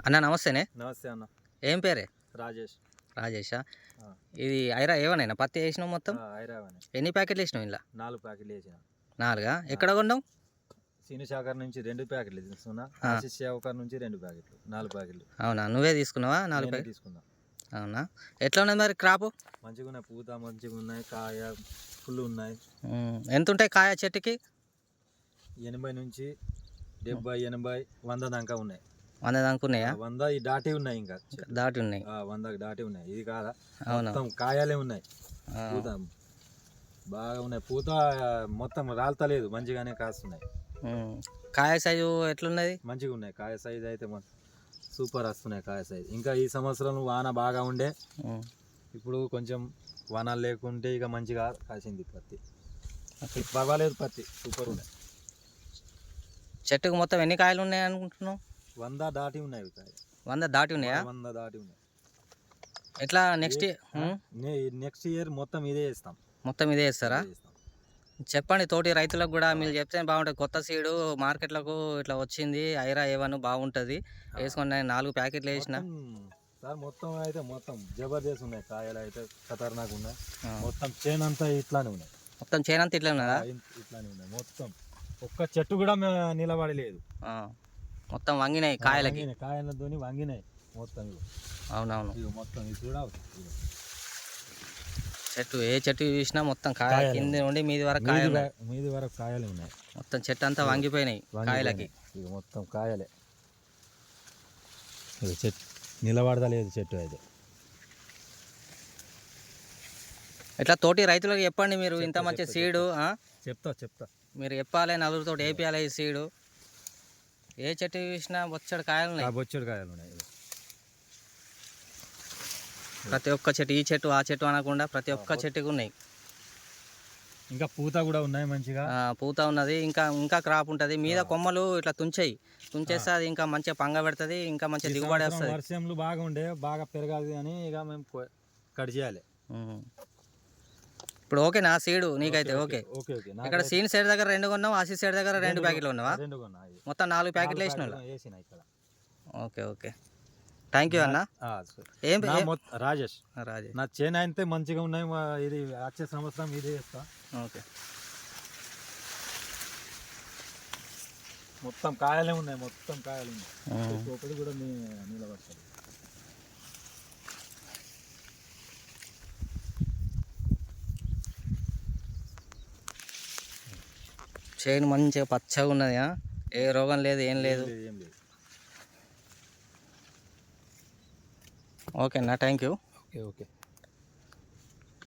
అన్న నమస్తేనే. నమస్తే అన్న. ఏం పేరే? రాజేష్. రాజేషా? ఆ, ఇది ఐరా ఏవనైనా పత్తి వేసినావు మొత్తం? ఐరావని ఎన్ని ప్యాకెట్లు వేసినావు ఇలా? 4 ప్యాకెట్లు వేసిన. 4? ఎక్కడ కొన్నావు? సీనుశాఖర్ నుంచి 2 ప్యాకెట్లు తీసుకున్నా. ఆశీష్ శాఖర్ నుంచి 2 ప్యాకెట్లు, 4 ప్యాకెట్లు. అవునా, నువ్వే తీసుకున్నావా? 4 ప్యాకెట్ తీసుకున్నా. అవునా, ఎట్లా ఉన్నది మరి క్రాపు? మంచిగా ఉన్నాయి, పూత మంచిగా ఉన్నాయి, కాయ ఫుల్ ఉన్నాయి. ఎంత ఉంటాయి కాయ చెట్టుకి? 80 నుంచి 70, 80, 100 దాకా ఉన్నాయి. 100 దాకా ఉన్నాయా? 100 దాటి ఉన్నాయి, ఇంకా దాటి ఉన్నాయి. 100 దాటి ఉన్నాయి. ఇది కాదా, అవునా, మొత్తం కాయలే ఉన్నాయి. పూత బాగా ఉన్నాయి, పూత మొత్తం రాలుతలేదు, మంచిగానే కాస్తున్నాయి. కాయ సైజు ఎట్లున్నది? మంచిగా ఉన్నాయి, కాయ సైజు అయితే సూపర్ వస్తున్నాయి కాయ సైజు. ఇంకా ఈ సంవత్సరం వాన బాగా ఉండే, ఇప్పుడు కొంచెం వాన లేకుంటే ఇక మంచిగా కాసింది పత్తి. పర్వాలేదు, పత్తి సూపర్ ఉన్నాయి. చెట్టుకు మొత్తం ఎన్ని కాయలు ఉన్నాయి అనుకుంటున్నావు? 100 దాటి ఉన్నాయి కాయ. 100 దాటి ఉన్నాయా? 100 దాటి ఉన్నాయి. ఎట్లా నెక్స్ట్ ఇయర్ మొత్తం ఇదే వేస్తాం. మొత్తం ఇదే వేస్తారా? చెప్పండి తోటి రైతులకు కూడా, మీరు చెప్తే బాగుంటుంది. కొత్త సీడు మార్కెట్లకు ఇట్లా వచ్చింది, ఐరా ఏవన్ బాగుంటుంది, వేసుకొని 4 ప్యాకెట్లు వేసిన సార్. మొత్తం అయితే మొత్తం జబర్దస్త్ ఉన్నాయి, కాయలు అయితే ఖతర్నాక్ ఉన్నాయి. మొత్తం చేను అంతా ఇట్లానే ఉన్నాయి. మొత్తం చేను అంతా ఇట్లా ఉన్నదా? ఇట్లానే ఉన్నాయి మొత్తం, ఒక్క చెట్టు కూడా నిలబడలేదు. మొత్తం వంగినాయి కాయలకి, కాయలతో వంగినాయి మొత్తం. అవునవును, మొత్తం ఇది కూడా చెట్టు ఏ చెట్టు చూసినా మొత్తం కాయ, కింద నుండి మీది వరకు కాయలే ఉన్నాయి. మొత్తం చెట్టు అంతా వంగిపోయినాయి కాయలకి. ఇక మొత్తం కాయలే, చెట్టు నిలబడదలేదు చెట్టు అయితే. ఇట్లా తోటి రైతులకు చెప్పండి మీరు, ఇంత మంచి సీడు చెప్తా మీరు చెప్పాలి, నలుగురితో వేపియాలి ఈ సీడు. ఏ చెట్టు చూసినా బొచ్చడు కాయలు ఉన్నాయి, బొచ్చడు కాయలు ఉన్నాయి. ప్రతి ఒక్క చెట్టు, ఈ చెట్టు ఆ చెట్టు అనకుండా ప్రతి ఒక్క చెట్టుకు ఉన్నాయి. ఇంకా పూత కూడా ఉన్నాయి, మంచిగా పూత ఉన్నది. ఇంకా ఇంకా క్రాప్ ఉంటుంది. మీద కొమ్మలు ఇట్లా తుంచేస్తే అది ఇంకా మంచిగా పంగ పెడుతుంది, ఇంకా మంచిగా దిగుబడి వస్తుంది. వర్షంలు బాగా ఉండే, బాగా పెరగాలి అని ఇక మేము కట్ చేయాలి. ఇప్పుడు ఓకేనా సీడు నీకైతే? ఓకే. ఇక్కడ సీన్ సైడ్ దగ్గర 2 కొన్నావు, ఆశీస్ సైడ్ దగ్గర 2 ప్యాకెట్లు ఉన్నావా? మొత్తం 4 ప్యాకెట్లు వేసిన. ఓకే ఓకే, థ్యాంక్ యూ అన్న. ఏం రాజేష్. నా చేను అయితే మంచిగా ఉన్నాయి, ఇది వచ్చే సంవత్సరం ఇదే చేస్తా. ఓకే, మొత్తం కాయలే ఉన్నాయి, మొత్తం కాయలు ఉన్నాయి. ఒకటి కూడా నిలబడతారు. చేను మంచిగా పచ్చగా ఉన్నది, ఏ రోగం లేదు, ఏం లేదు. ఓకే అన్న, థ్యాంక్ యూ. ఓకే.